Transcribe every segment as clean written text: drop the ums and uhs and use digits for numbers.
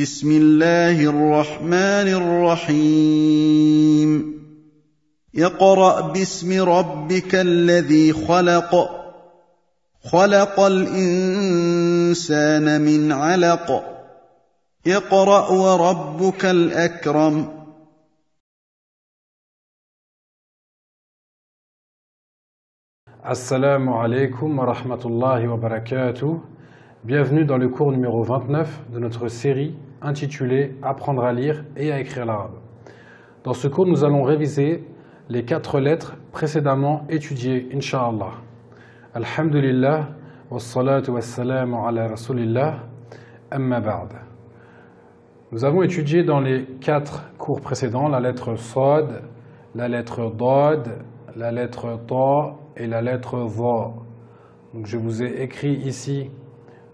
بسم الله الرحمن الرحيم اقرأ باسم ربك الذي خلق خلق الإنسان من علق اقرأ وربك الأكرم Assalamu alaikum wa rahmatullahi wa barakatuh. Bienvenue dans le cours numéro 29 de notre série intitulée Apprendre à lire et à écrire l'arabe. Dans ce cours, nous allons réviser les 4 lettres précédemment étudiées, Inch'Allah. Alhamdulillah, wassalatu wassalamu ala rasulillah, amma ba'd. Nous avons étudié dans les 4 cours précédents la lettre Sad, la lettre Dad, la lettre Ta et la lettre Va. Donc je vous ai écrit ici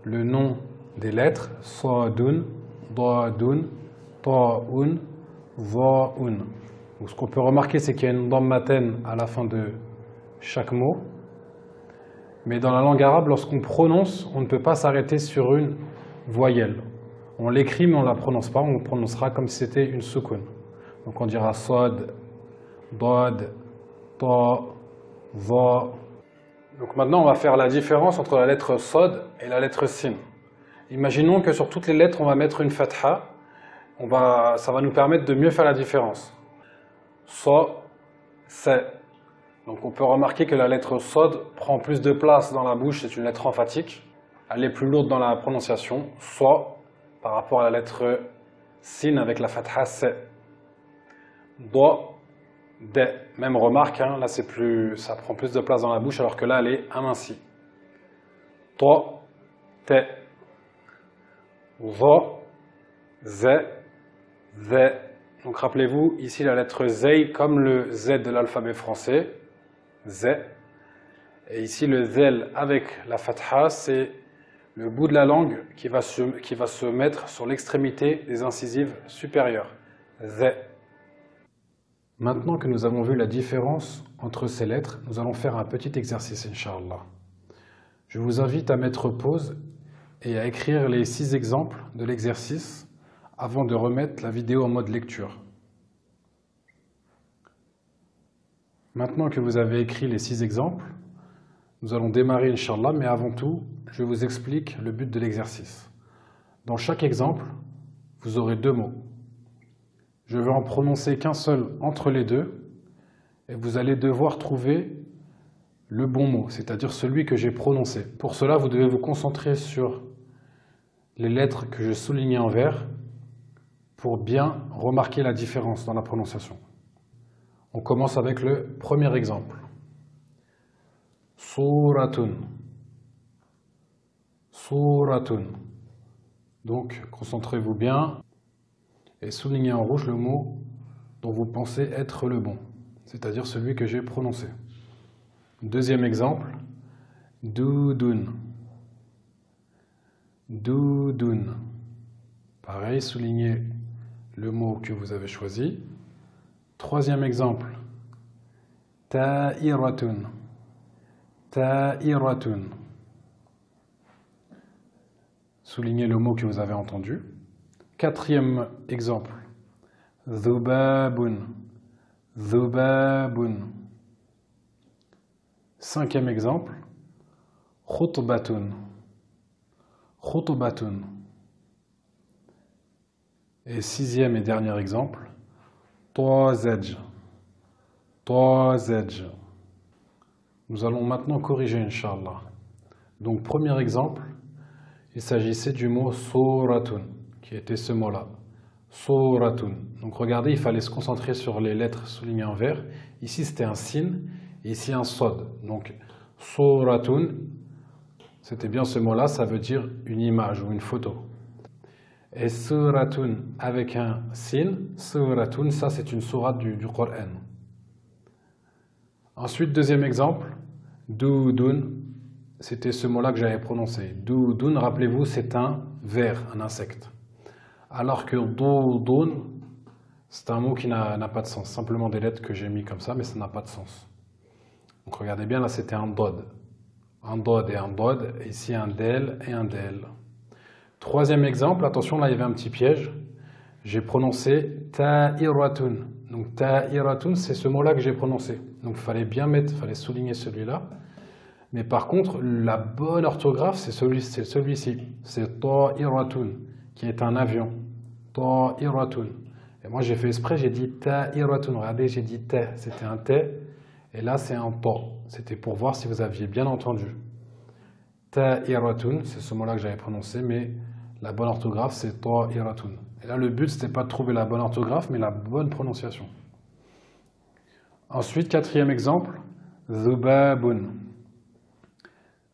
le nom des lettres Sadun, Dadun, Ta'un, Va'un. Donc ce qu'on peut remarquer, c'est qu'il y a une dammaten à la fin de chaque mot. Mais dans la langue arabe, lorsqu'on prononce, on ne peut pas s'arrêter sur une voyelle. On l'écrit mais on ne la prononce pas, on prononcera comme si c'était une soukoun. Donc on dira Sad, Dad, Ta, Va. Donc maintenant on va faire la différence entre la lettre Sad et la lettre Sin. Imaginons que sur toutes les lettres on va mettre une fatha. Ça va nous permettre de mieux faire la différence. Sa, c'est. Donc on peut remarquer que la lettre Sad prend plus de place dans la bouche, c'est une lettre emphatique. Elle est plus lourde dans la prononciation. Sa par rapport à la lettre Sin avec la fatha, c'est. Da, de. Même remarque, hein, là ça prend plus de place dans la bouche alors que là elle est amincie. Ta, te. Va, ze, ze. Donc rappelez-vous, ici la lettre Z comme le Z de l'alphabet français, Z. Et ici le zel avec la fatha, c'est le bout de la langue qui va se mettre sur l'extrémité des incisives supérieures, Z. Maintenant que nous avons vu la différence entre ces lettres, nous allons faire un petit exercice, Inch'Allah. Je vous invite à mettre pause et à écrire les 6 exemples de l'exercice avant de remettre la vidéo en mode lecture. Maintenant que vous avez écrit les 6 exemples, nous allons démarrer, Inch'Allah, mais avant tout, je vous explique le but de l'exercice. Dans chaque exemple, vous aurez 2 mots. Je vais en prononcer qu'un seul entre les deux et vous allez devoir trouver le bon mot, c'est-à-dire celui que j'ai prononcé. Pour cela, vous devez vous concentrer sur les lettres que je soulignais en vert pour bien remarquer la différence dans la prononciation. On commence avec le premier exemple. Suratun. Suratun. Donc, concentrez-vous bien et soulignez en rouge le mot dont vous pensez être le bon, c'est-à-dire celui que j'ai prononcé. Deuxième exemple, Dudun. Dudun. Pareil, soulignez le mot que vous avez choisi. Troisième exemple, Ta'iratun. Ta'iratun. Soulignez le mot que vous avez entendu. Quatrième exemple, Dhubabun. Dhubabun. Cinquième exemple, Khutbatun. Khutbatun. Et sixième et dernier exemple, Tazaj. Tazaj. Nous allons maintenant corriger, Inch'Allah. Donc, premier exemple, il s'agissait du mot Suratun, qui était ce mot-là. Suratun. Donc, regardez, il fallait se concentrer sur les lettres soulignées en vert. Ici, c'était un sin, et ici un Sad. Donc, Suratun, c'était bien ce mot-là, ça veut dire une image ou une photo. Et Suratun avec un sin, Suratun, ça c'est une sourate du Coran. Ensuite, deuxième exemple, Dudun, c'était ce mot-là que j'avais prononcé. Dudun, rappelez-vous, c'est un ver, un insecte. Alors que Dudun, c'est un mot qui n'a pas de sens. Simplement des lettres que j'ai mis comme ça, mais ça n'a pas de sens. Donc regardez bien, là c'était un Dod. Un Dod et un Dod, et ici un Del et un Del. Troisième exemple, attention, là il y avait un petit piège. J'ai prononcé ta'iratun. Donc ta'iratun, c'est ce mot-là que j'ai prononcé. Donc il fallait bien mettre, il fallait souligner celui-là. Mais par contre, la bonne orthographe, c'est celui-ci. C'est ta'iratun, qui est un avion. Ta'iratun. Et moi j'ai fait exprès, j'ai dit ta'iratun. Regardez, j'ai dit ta, c'était un ta. Et là c'est un ta. C'était pour voir si vous aviez bien entendu. Ta'iratun, c'est ce mot-là que j'avais prononcé, mais la bonne orthographe, c'est ta'iratun. Et là, le but, c'était pas de trouver la bonne orthographe, mais la bonne prononciation. Ensuite, quatrième exemple, dhubabun.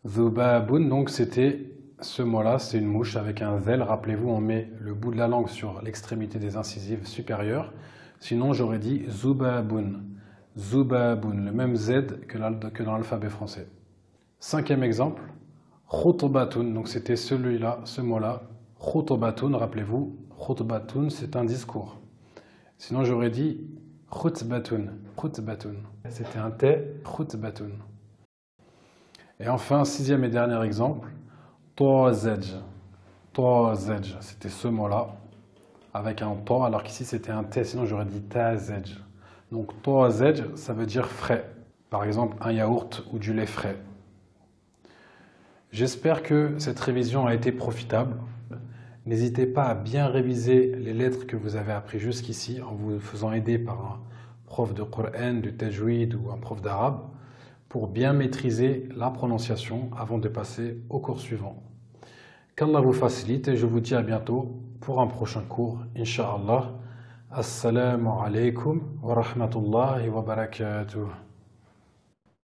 Dhubabun, donc c'était ce mot-là, c'est une mouche avec un zel. Rappelez-vous, on met le bout de la langue sur l'extrémité des incisives supérieures. Sinon, j'aurais dit zubabun. Zubabun, le même Z que dans l'alphabet français. Cinquième exemple, khutbatun, donc c'était celui-là, ce mot-là. Khutbatun, rappelez-vous, khutbatun, c'est un discours. Sinon, j'aurais dit khutbatun, khutbatun. C'était un T, khutbatun. Et enfin, sixième et dernier exemple, tozej. Tozej, c'était ce mot-là, avec un to, alors qu'ici c'était un T, sinon j'aurais dit tazej. Donc tozej, ça veut dire frais. Par exemple, un yaourt ou du lait frais. J'espère que cette révision a été profitable. N'hésitez pas à bien réviser les lettres que vous avez apprises jusqu'ici en vous faisant aider par un prof de Coran, de Tajwid ou un prof d'arabe pour bien maîtriser la prononciation avant de passer au cours suivant. Qu'Allah vous facilite et je vous dis à bientôt pour un prochain cours, Inch'Allah. Assalamu alaikum wa rahmatullahi wa barakatuh.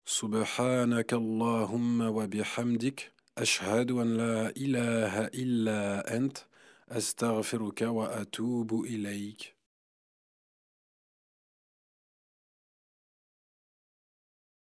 سبحانك اللهم وبحمدك أشهد أن لا إله إلا أنت أستغفرك وأتوب إليك